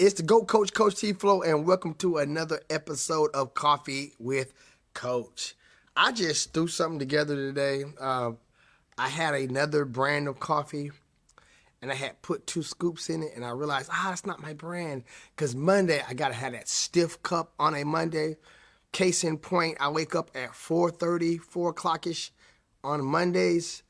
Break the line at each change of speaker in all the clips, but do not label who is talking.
It's the GOAT Coach, Coach T Flow, and welcome to another episode of Coffee with Coach. I just threw something together today. I had another brand of coffee, and I had put 2 scoops in it, and I realized, that's not my brand. Because Monday, I got to have that stiff cup on a Monday. Case in point, I wake up at 4:30, 4 o'clock-ish on Mondays.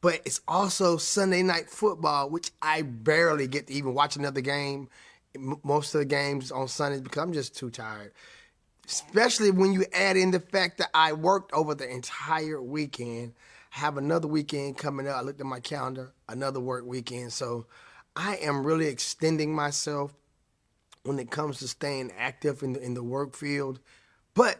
But it's also Sunday night football, which I barely get to even watch another game. Most of the games on Sundays because I'm just too tired. Especially when you add in the fact that I worked over the entire weekend. I have another weekend coming up. I looked at my calendar, another work weekend. So I am really extending myself when it comes to staying active in the work field. But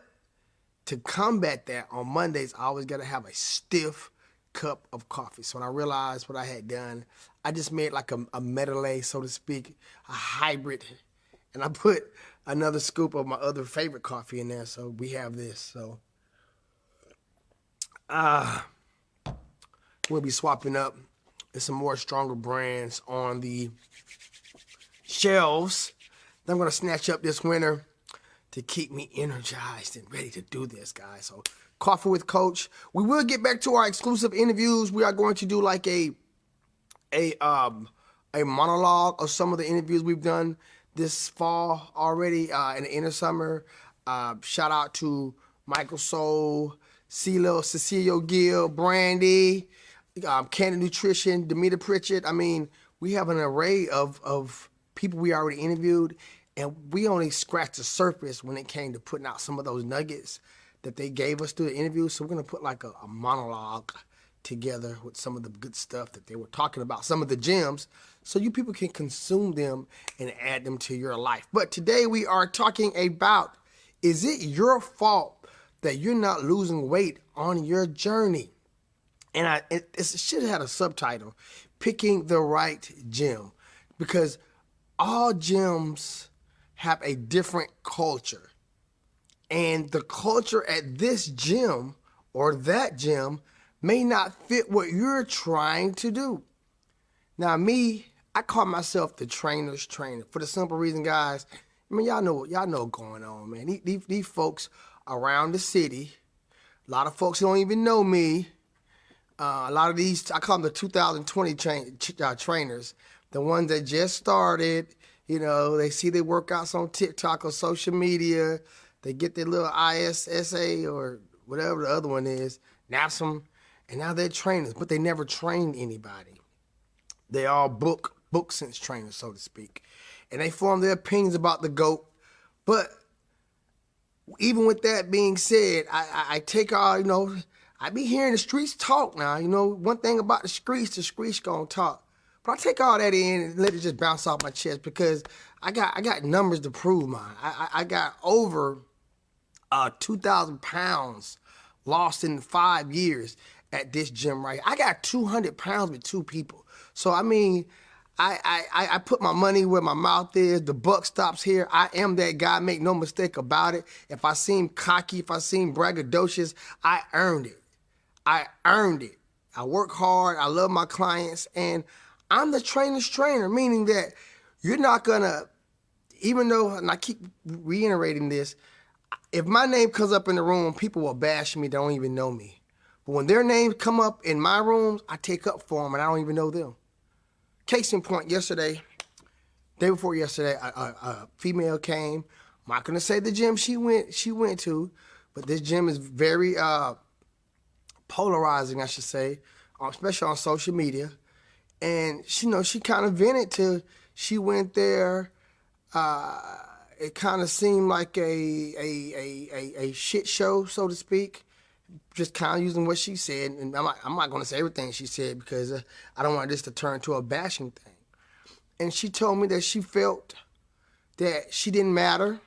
to combat that, on Mondays, I always got to have a stiff cup of coffee. So when I realized what I had done, I just made like a medley, so to speak, a hybrid. And I put another scoop of my other favorite coffee in there. So we have this. So we'll be swapping up. There's some more stronger brands on the shelves. Then I'm going to snatch up this winter to keep me energized and ready to do this, guys. So Coffee with Coach. We will get back to our exclusive interviews. We are going to do like a monologue of some of the interviews we've done this fall already in the inner summer. Shout out to Michael Soul, CeeLo, Cecilio Gill, Brandy, Candy Nutrition, Demeter Pritchett. I mean, we have an array of people we already interviewed, and we only scratched the surface when it came to putting out some of those nuggets that they gave us through the interview. So we're going to put like a monologue together with some of the good stuff that they were talking about, some of the gems, so you people can consume them and add them to your life. But today we are talking about, is it your fault that you're not losing weight on your journey? And it should have had a subtitle, Picking the Right Gym, because all gyms have a different culture. And the culture at this gym or that gym may not fit what you're trying to do. Now, me, I call myself the trainer's trainer for the simple reason, guys. I mean, y'all know what's going on, man. These folks around the city, a lot of folks don't even know me. A lot of these, I call them the 2020 trainers, the ones that just started. You know, they see their workouts on TikTok or social media. They get their little ISSA or whatever the other one is, naps them, and now they're trainers, but they never trained anybody. They all book sense trainers, so to speak. And they form their opinions about the GOAT. But even with that being said, I take all, I be hearing the streets talk now. One thing about the streets gonna talk. But I take all that in and let it just bounce off my chest because I got numbers to prove mine. I got over 2,000 pounds lost in 5 years at this gym right here. I got 200 pounds with 2 people. So, I mean, I put my money where my mouth is. The buck stops here. I am that guy. Make no mistake about it. If I seem cocky, if I seem braggadocious, I earned it. I earned it. I work hard. I love my clients. And I'm the trainer's trainer, meaning that you're not going to, even though, and I keep reiterating this, if my name comes up in the room, people will bash me, they don't even know me. But when their names come up in my rooms, I take up for them and I don't even know them. Case in point, day before yesterday, a female came. I'm not gonna say the gym she went to, but this gym is very polarizing, I should say, especially on social media. And she kind of vented to, she went there, it kind of seemed like a shit show, so to speak. Just kind of using what she said, and I'm not going to say everything she said because I don't want this to turn to a bashing thing. And she told me that she felt that she didn't matter.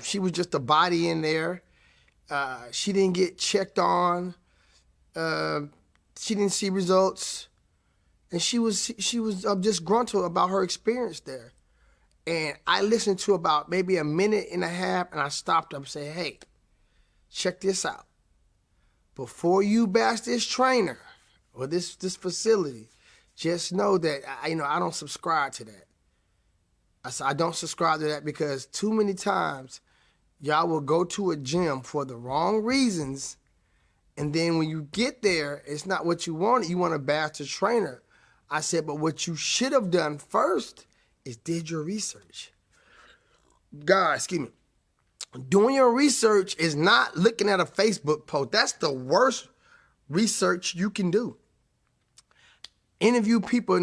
She was just a body in there. She didn't get checked on. She didn't see results, and she was disgruntled about her experience there. And I listened to about maybe a minute and a half, and I stopped up and said, hey, check this out. Before you bash this trainer or this facility, just know that I don't subscribe to that. I said, I don't subscribe to that because too many times y'all will go to a gym for the wrong reasons. And then when you get there, it's not what you want. You want to bash the trainer. I said, but what you should have done first is did your research. God, excuse me. Doing your research is not looking at a Facebook post. That's the worst research you can do. Interview people,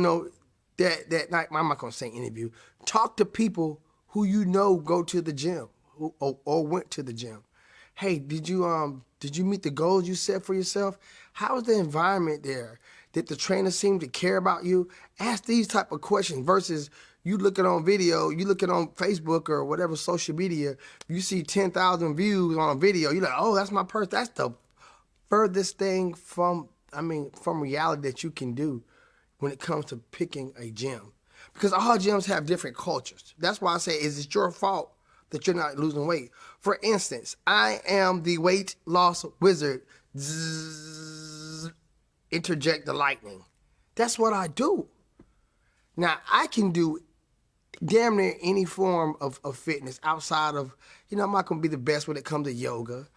that I'm not gonna say interview. Talk to people who you know go to the gym or went to the gym. Hey, did you meet the goals you set for yourself? How is the environment there? Did the trainer seem to care about you? Ask these type of questions versus you looking on video, you looking on Facebook or whatever social media, you see 10,000 views on a video, you're like, oh, that's my person. That's the furthest thing from reality that you can do when it comes to picking a gym. Because all gyms have different cultures. That's why I say, is it your fault that you're not losing weight? For instance, I am the weight loss wizard. Zzz, interject the lightning. That's what I do. Now, I can do damn near any form of fitness outside of, I'm not going to be the best when it comes to yoga,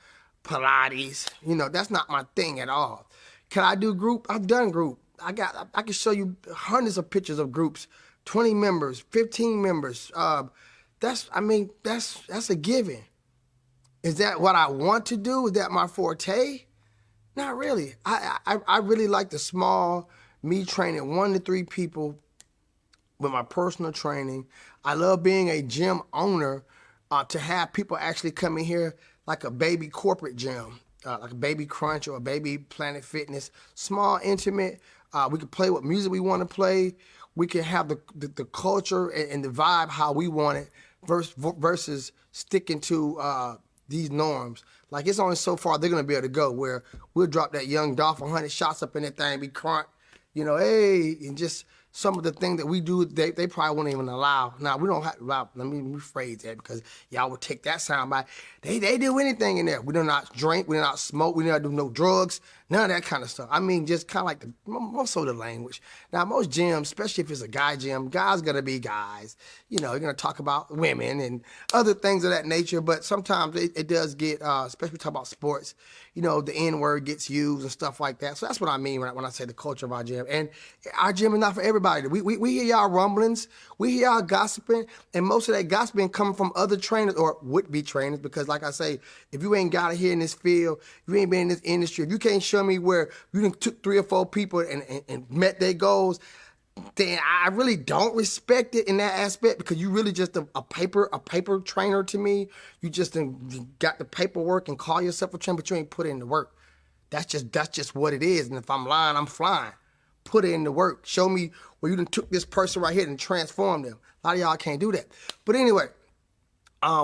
Pilates. That's not my thing at all. Can I do group? I've done group. I can show you hundreds of pictures of groups, 20 members, 15 members. That's a given. Is that what I want to do? Is that my forte? Not really. I really like the small, me training 1 to 3 people with my personal training. I love being a gym owner, to have people actually come in here like a baby corporate gym, like a Baby Crunch or a Baby Planet Fitness, small, intimate. We can play what music we want to play. We can have the culture and the vibe how we want it versus sticking to these norms. Like, it's only so far they're going to be able to go where we'll drop that Young Dolph 100 shots up in that thing, be crunk, hey, and just some of the things that we do, they probably won't even allow. Now, we don't have to allow, let me rephrase that because y'all would take that sound by. They do anything in there. We do not drink, we do not smoke, we do not do no drugs, none of that kind of stuff. Just kind of like most of the language. Now, most gyms, especially if it's a guy gym, guys going to be guys. You're going to talk about women and other things of that nature, but sometimes it does get, especially talk about sports, the N-word gets used and stuff like that. So that's what I mean when I say the culture of our gym. And our gym is not for everybody. We hear y'all rumblings, we hear y'all gossiping, and most of that gossiping coming from other trainers or would-be trainers because, like I say, if you ain't got it here in this field, you ain't been in this industry, if you can't show me where you done took 3 or 4 people and met their goals, then I really don't respect it in that aspect because you really just a paper trainer to me. You just got the paperwork and call yourself a trainer, but you ain't put in the work. That's just what it is. And if I'm lying, I'm flying. Put it in the work. Show me where you done took this person right here and transformed them. A lot of y'all can't do that. But anyway,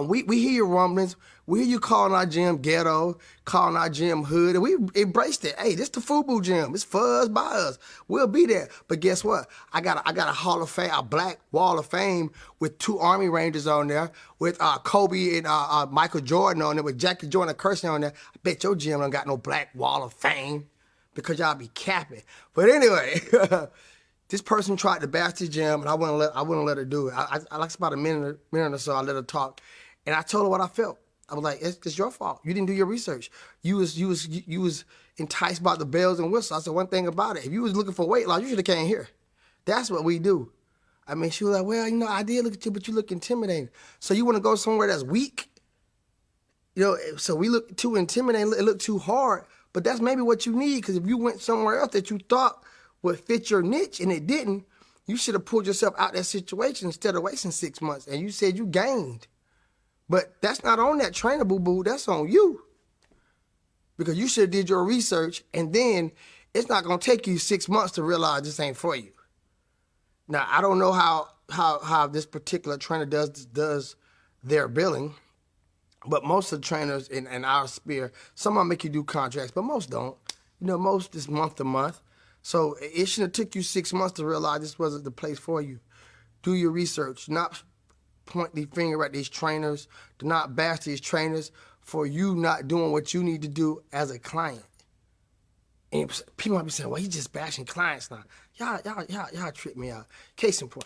we hear your rumblings. We hear you calling our gym ghetto, calling our gym hood, and we embraced it. Hey, this the FUBU gym. It's for us, by us. We'll be there. But guess what? I got a Hall of Fame, a black wall of fame with 2 Army Rangers on there, with Kobe and Michael Jordan on there, with Jackie Jordan and Kersey on there. I bet your gym don't got no black wall of fame because y'all be capping. But anyway, this person tried to bash the gym, and I wouldn't let her do it. I like about a minute or so. I let her talk, and I told her what I felt. I was like, it's your fault. You didn't do your research. You was enticed by the bells and whistles. I said one thing about it. If you was looking for weight loss, you should have came here. That's what we do. She was like, well, I did look at you, but you look intimidating. So you want to go somewhere that's weak? So we look too intimidating. It looked too hard. But that's maybe what you need, because if you went somewhere else that you thought would fit your niche and it didn't, you should have pulled yourself out of that situation instead of wasting 6 months. And you said you gained. But that's not on that trainer, boo-boo. That's on you. Because you should have did your research, and then it's not going to take you 6 months to realize this ain't for you. Now, I don't know how this particular trainer does their billing, but most of the trainers in our sphere, some of them make you do contracts, but most don't. Most is month to month. So it shouldn't have took you 6 months to realize this wasn't the place for you. Do your research. Not point the finger at these trainers. Do not bash these trainers for you not doing what you need to do as a client. And people might be saying, well, he's just bashing clients now. Y'all trip me out. Case in point.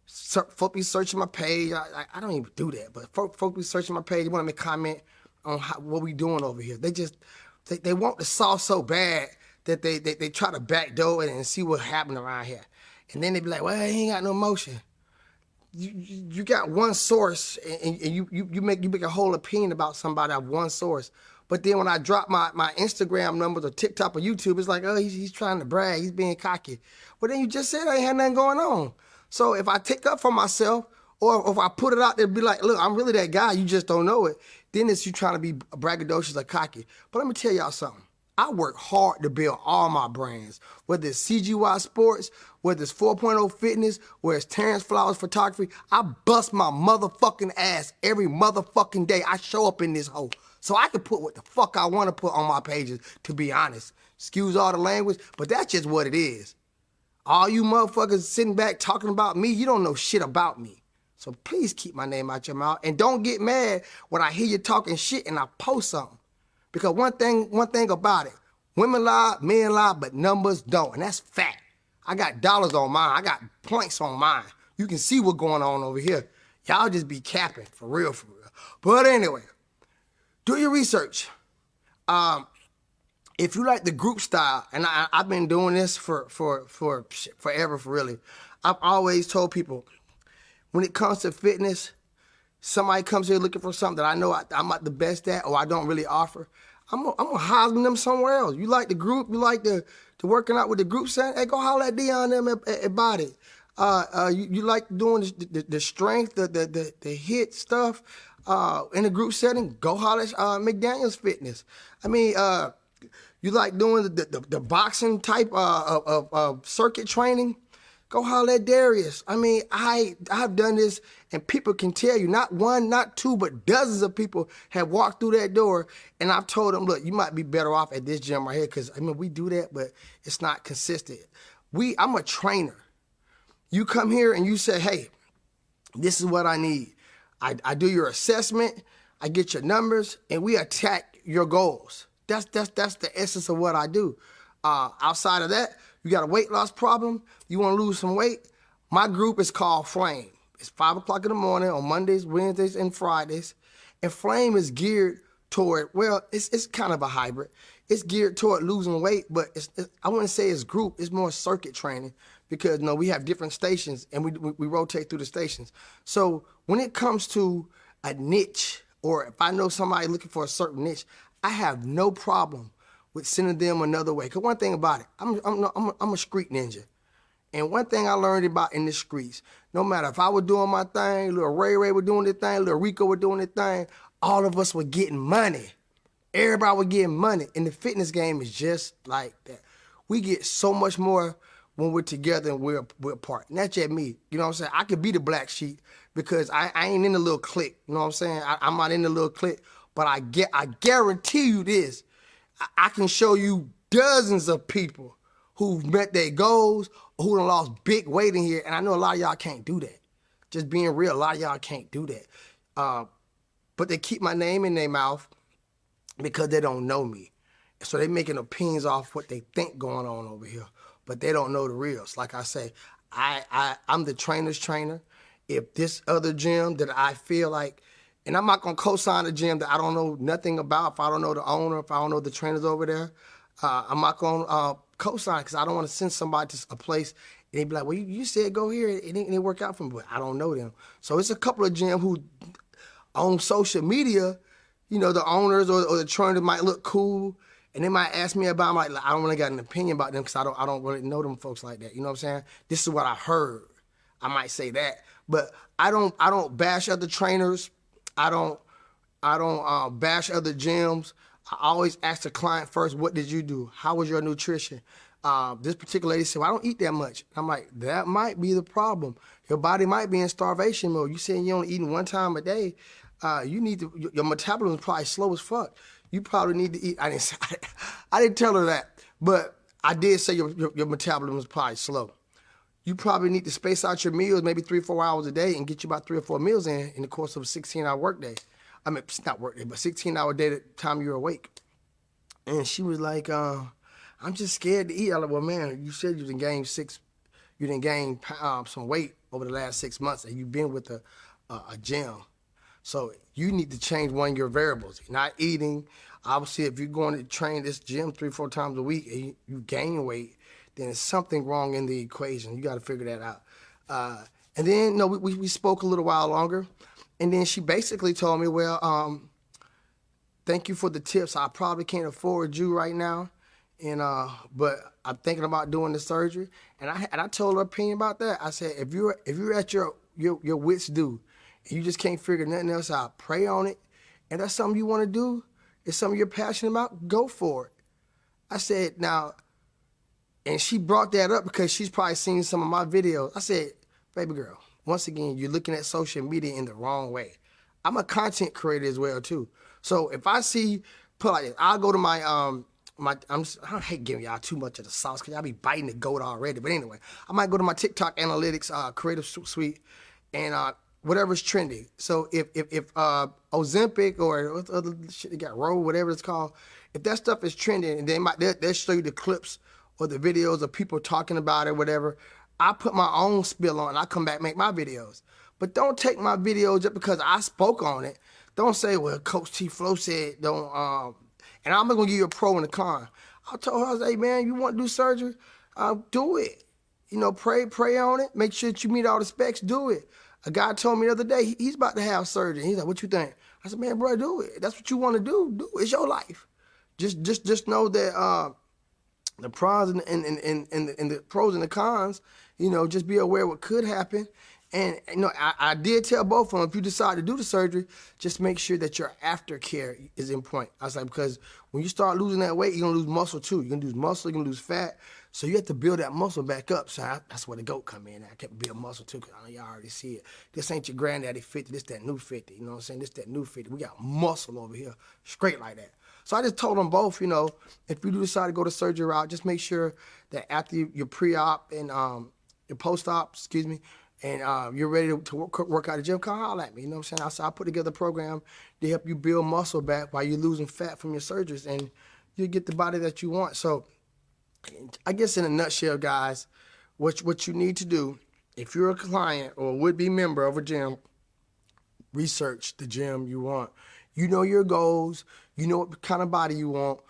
Folk be searching my page. I don't even do that, but folk be searching my page. They want to make comment on what we doing over here. They want the sauce so bad that they try to backdoor it and see what happened around here. And then they be like, well, he ain't got no motion. You got one source, and you make a whole opinion about somebody of one source. But then when I drop my Instagram numbers or TikTok or YouTube, it's like, oh, he's trying to brag. He's being cocky. Well, then you just said I ain't had nothing going on. So if I take up for myself, or if I put it out there, be like, look, I'm really that guy, you just don't know it, then it's you trying to be braggadocious or cocky. But let me tell y'all something. I work hard to build all my brands, whether it's CGY Sports, whether it's 4.0 Fitness, whether it's Terrence Flowers Photography. I bust my motherfucking ass every motherfucking day. I show up in this hole. So I can put what the fuck I want to put on my pages, to be honest. Excuse all the language, but that's just what it is. All you motherfuckers sitting back talking about me, you don't know shit about me. So please keep my name out your mouth. And don't get mad when I hear you talking shit and I post something. Because one thing about it, women lie, men lie, but numbers don't. And that's fact. I got dollars on mine. I got points on mine. You can see what's going on over here. Y'all just be capping, for real, for real. But anyway, do your research. If you like the group style, and I've been doing this for forever, for really. I've always told people, when it comes to fitness, somebody comes here looking for something that I know I'm not the best at, or I don't really offer, I'm gonna hire them somewhere else. You like the group, you like the working out with the group setting, hey, go holler at Dion them at Body. You like doing the strength, the hit stuff in the group setting, go holler at McDaniels Fitness. I mean, you like doing the boxing type of circuit training, go holler at Darius. I mean, I've done this, and people can tell you, not one, not two, but dozens of people have walked through that door, and I've told them, look, you might be better off at this gym right here, because, I mean, we do that, but it's not consistent. I'm a trainer. You come here and you say, hey, this is what I need. I do your assessment, I get your numbers, and we attack your goals. That's the essence of what I do. Outside of that, you got a weight loss problem, you want to lose some weight, my group is called Flame. It's 5 o'clock in the morning on Mondays, Wednesdays, and Fridays. And Flame is geared toward, well, it's kind of a hybrid. It's geared toward losing weight, but I wouldn't say it's group, it's more circuit training, because we have different stations and we rotate through the stations. So when it comes to a niche, or if I know somebody looking for a certain niche, I have no problem with sending them another way. Because one thing about it, I'm a street ninja. And one thing I learned about in the streets, no matter if I was doing my thing, little Ray was doing his thing, little Rico was doing his thing, all of us were getting money. Everybody was getting money. And the fitness game is just like that. We get so much more when we're together and we're apart. And that's just me. You know what I'm saying? I could be the black sheep because I ain't in the little clique. You know what I'm saying? I'm not in the little clique. But I guarantee you this. I can show you dozens of people who've met their goals, or who done lost big weight in here. And I know a lot of y'all can't do that. Just being real, a lot of y'all can't do that. But they keep my name in their mouth because they don't know me. So they making opinions off what they think going on over here. But they don't know the reals. Like I say, I'm the trainer's trainer. If this other gym that I feel like, and I'm not going to co-sign a gym that I don't know nothing about, if I don't know the owner, if I don't know the trainers over there, I'm not going to co-sign, because I don't want to send somebody to a place and they be like, well, you said go here, and it didn't work out for me, but I don't know them. So it's a couple of gyms who on social media, the owners or the trainer might look cool, and they might ask me about them, like, I don't really got an opinion about them because I don't really know them folks like that. You know what I'm saying? This is what I heard. I might say that. But I don't bash other trainers. I don't bash other gyms. I always ask the client first, what did you do? How was your nutrition? This particular lady said, well, I don't eat that much. I'm like, that might be the problem. Your body might be in starvation mode. You saying you're only eating one time a day. Your metabolism is probably slow as fuck. You probably need to eat. I didn't tell her that, but I did say your metabolism is probably slow. You probably need to space out your meals maybe 3 or 4 hours a day and get you about 3 or 4 meals in the course of a 16-hour workday. I mean, it's not workday, but 16-hour day at the time you're awake. And she was like, I'm just scared to eat. I was like, well, man, you said you didn't gain some weight over the last 6 months and you've been with a gym. So you need to change one of your variables. Not eating. Obviously, if you're going to train this gym 3-4 times a week and you gain weight, then there's something wrong in the equation. You got to figure that out. And then, no, we spoke a little while longer. And then she basically told me, well, thank you for the tips. I probably can't afford you right now. And but I'm thinking about doing the surgery. And I told her opinion about that. I said, if you're at your wits due, and you just can't figure nothing else out, pray on it. And that's something you want to do, it's something you're passionate about, go for it. I said, now, and she brought that up because she's probably seen some of my videos. I said, baby girl, once again, you're looking at social media in the wrong way. I'm a content creator as well too. So if I see, put like this, I'll go to my I don't hate giving y'all too much of the sauce because y'all be biting the goat already. But anyway, I might go to my TikTok analytics creative suite and whatever's trending. So if Ozempic or what other shit they got, Roll, whatever it's called, if that stuff is trending, and they'll show you the clips or the videos of people talking about it, whatever. I put my own spill on it. I come back and make my videos. But don't take my videos just because I spoke on it. Don't say, well, Coach T Flow said don't. And I'm not gonna give you a pro and a con. I told her, I was like, man, you want to do surgery? Do it. You know, pray on it. Make sure that you meet all the specs. Do it. A guy told me the other day he's about to have surgery. He's like, what you think? I said, man, bro, do it. That's what you want to do. Do it. It's your life. Just know that the pros and the pros and the cons. You know, just be aware of what could happen. And, you know, I did tell both of them, if you decide to do the surgery, just make sure that your aftercare is in point. I was like, because when you start losing that weight, you're going to lose muscle too. You're going to lose muscle, you're going to lose fat. So you have to build that muscle back up. So that's where the GOAT come in. I kept building muscle too, because I know y'all already see it. This ain't your granddaddy 50, this that new 50. You know what I'm saying? This that new 50. We got muscle over here, straight like that. So I just told them both, you know, if you do decide to go the surgery route, just make sure that after your pre-op and your post-op, and you're ready to work out the gym, come holler at me. You know what I'm saying? So I put together a program to help you build muscle back while you're losing fat from your surgeries, and you get the body that you want. So I guess in a nutshell, guys, what you need to do, if you're a client or would-be member of a gym, research the gym you want. You know your goals. You know what kind of body you want.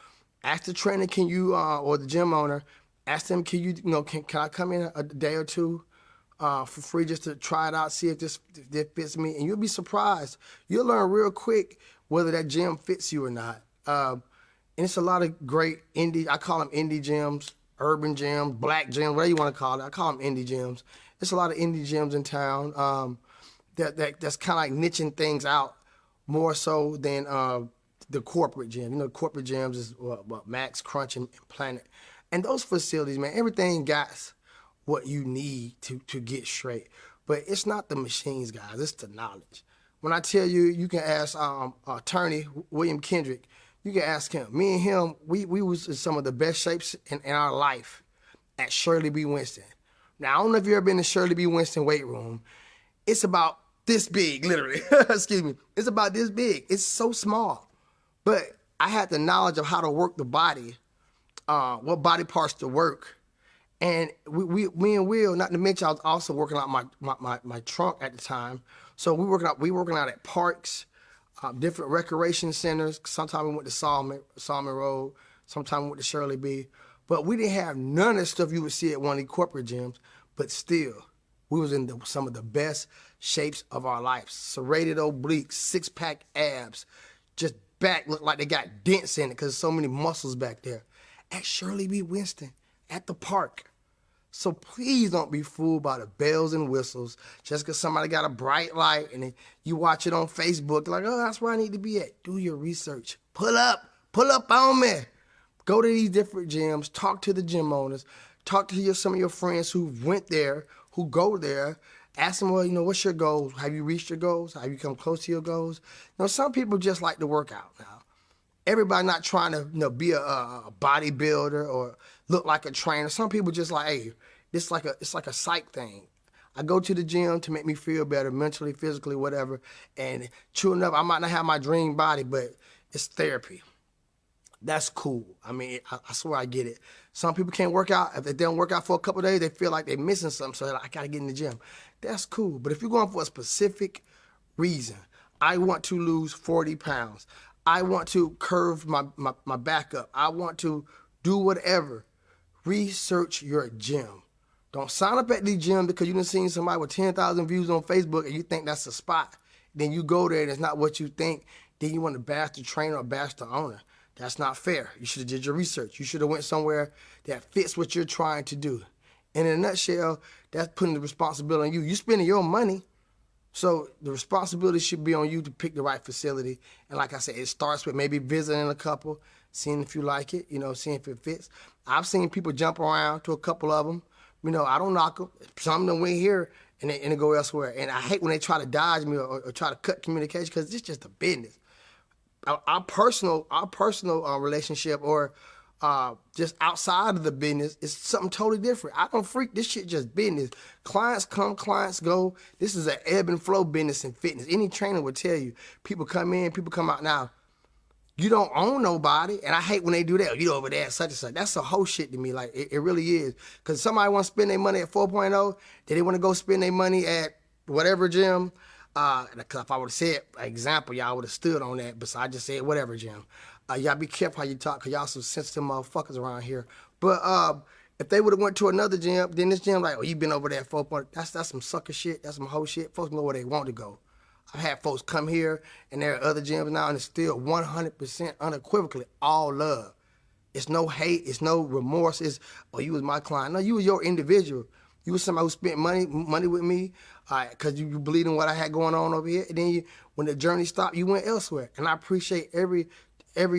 Ask the trainer, can you, or the gym owner, ask them, can I come in a day or two for free just to try it out, see if this fits me, and you'll be surprised. You'll learn real quick whether that gym fits you or not. And it's a lot of great indie, I call them indie gyms, urban gyms, black gyms, whatever you want to call it. I call them indie gyms. There's a lot of indie gyms in town that's kind of like niching things out more so than the corporate gym. You know, corporate gyms is Max, Crunch, and Planet. And those facilities, man, everything got what you need to get straight. But it's not the machines, guys. It's the knowledge. When I tell you, you can ask attorney William Kendrick. You can ask him. Me and him, we was in some of the best shapes in our life at Shirley B. Winston. Now, I don't know if you've ever been to Shirley B. Winston weight room. It's about this big, literally. Excuse me. It's about this big. It's so small. But I had the knowledge of how to work the body, what body parts to work. And me and Will, not to mention I was also working out my trunk at the time. So we working out at parks, different recreation centers. Sometimes we went to Salmon Road. Sometimes we went to Shirley B. But we didn't have none of the stuff you would see at one of the corporate gyms. But still, we was in some of the best shapes of our lives. Serrated obliques, six-pack abs, just back look like they got dents in it because there's so many muscles back there. At Shirley B. Winston, at the park. So please don't be fooled by the bells and whistles just because somebody got a bright light and then you watch it on Facebook like, oh, that's where I need to be at. Do your research. Pull up on me. Go to these different gyms, talk to the gym owners, talk to some of your friends who went there, who go there. Ask them, well, you know, what's your goals? Have you reached your goals? Have you come close to your goals? You know, some people just like to work out now. Everybody not trying to, you know, be a bodybuilder or look like a trainer. Some people just like, hey, it's like a psych thing. I go to the gym to make me feel better mentally, physically, whatever. And true enough, I might not have my dream body, but it's therapy. That's cool. I mean, I swear I get it. Some people can't work out. If they don't work out for a couple of days, they feel like they're missing something. So they're like, I gotta get in the gym. That's cool. But if you're going for a specific reason, I want to lose 40 pounds. I want to curve my back up. I want to do whatever. Research your gym. Don't sign up at the gym because you done seen somebody with 10,000 views on Facebook and you think that's a spot. Then you go there and it's not what you think. Then you want to bash the trainer or bash the owner. That's not fair. You should have did your research. You should have went somewhere that fits what you're trying to do. And in a nutshell, that's putting the responsibility on you. You're spending your money, so the responsibility should be on you to pick the right facility. And like I said, it starts with maybe visiting a couple, seeing if you like it, seeing if it fits. I've seen people jump around to a couple of them. I don't knock them. Some of them went here and they go elsewhere. And I hate when they try to dodge me or try to cut communication because it's just a business. Our personal relationship or just outside of the business is something totally different. I don't freak. This shit just business. Clients come, clients go. This is an ebb and flow business in fitness. Any trainer would tell you. People come in, people come out. Now, you don't own nobody, and I hate when they do that. You over there at such and such. That's a whole shit to me. Like, it really is. Because somebody want to spend their money at 4.0, then they want to go spend their money at whatever gym. Because if I would have said an example, y'all would have stood on that. But so I just said whatever gym. Y'all be careful how you talk, because y'all some sensitive motherfuckers around here. But if they would have went to another gym, then this gym like, oh, you been over there at 4.0. That's some sucker shit. That's some hoe shit. Folks know where they want to go. I've had folks come here, and there are other gyms now, and it's still 100% unequivocally all love. It's no hate. It's no remorse. It's, oh, you was my client. No, you was your individual. You was somebody who spent money with me because you believed in what I had going on over here. And then when the journey stopped, you went elsewhere. And I appreciate every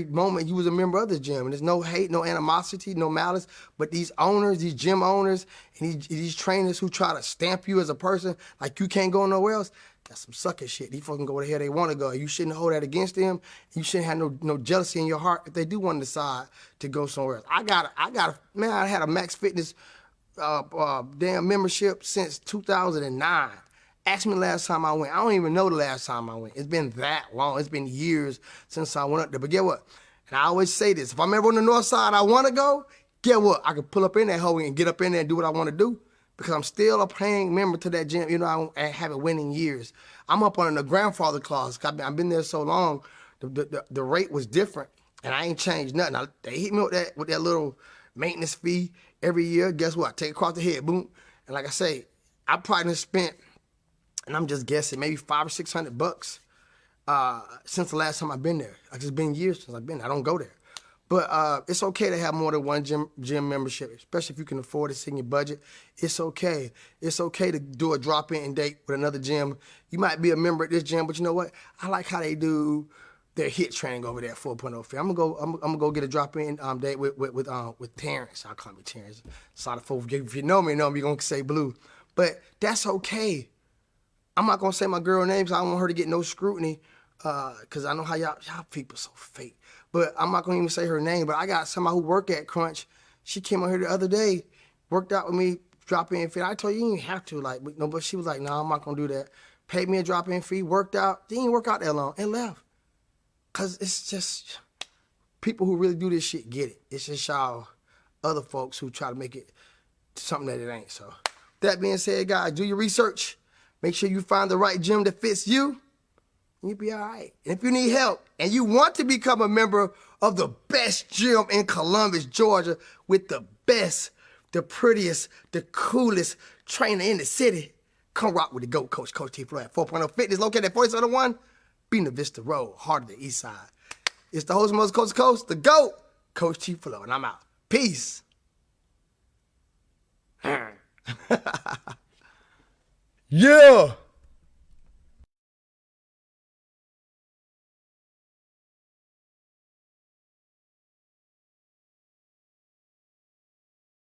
moment you was a member of the gym. And there's no hate, no animosity, no malice. But these owners, these gym owners, and these trainers who try to stamp you as a person like you can't go nowhere else, that's some sucker shit. These folks can go where the hell they want to go. You shouldn't hold that against them. You shouldn't have no jealousy in your heart if they do want to decide to go somewhere else. I had a Max Fitness damn membership since 2009. Ask me the last time I went. I don't even know the last time I went. It's been that long. It's been years since I went up there. But get what? And I always say this. If I'm ever on the north side I want to go, get what? I can pull up in that hole and get up in there and do what I want to do. Because I'm still a paying member to that gym. I haven't went in years. I'm up on the grandfather clause. I've been there so long. The rate was different. And I ain't changed nothing. They hit me with that little maintenance fee every year. Guess what? I take it across the head, boom. And like I say, I probably spent, and I'm just guessing, maybe $500 or $600 since the last time I've been there. Like, it's been years since I've been there. I don't go there. But it's okay to have more than one gym membership, especially if you can afford it, it's in your budget. It's okay. It's okay to do a drop-in date with another gym. You might be a member at this gym, but you know what? I like how they do their HIIT training over there at 4.0 Fit. I'm gonna go get a drop-in date with Terrence. I'll call me Terrence. Solid folk. If you know me, you're gonna say Blue. But that's okay. I'm not gonna say my girl name because I don't want her to get no scrutiny. Because I know how y'all people so fake. But I'm not gonna even say her name. But I got somebody who worked at Crunch. She came out here the other day, worked out with me, drop-in fee. I told you didn't have to, but she was like, no, I'm not gonna do that. Paid me a drop-in fee, worked out. Didn't work out that long and left. Cause it's just people who really do this shit get it. It's just y'all other folks who try to make it something that it ain't. So that being said, guys, do your research. Make sure you find the right gym that fits you. You'll be all right. And if you need help and you want to become a member of the best gym in Columbus, Georgia, with the best, the prettiest, the coolest trainer in the city, come rock with the GOAT Coach, Coach T. Flow at 4.0 Fitness, located at 4701 Bena Vista Road, heart of the East Side. It's the host of most Coast to Coast, the GOAT, Coach T. Flow, and I'm out. Peace. Yeah.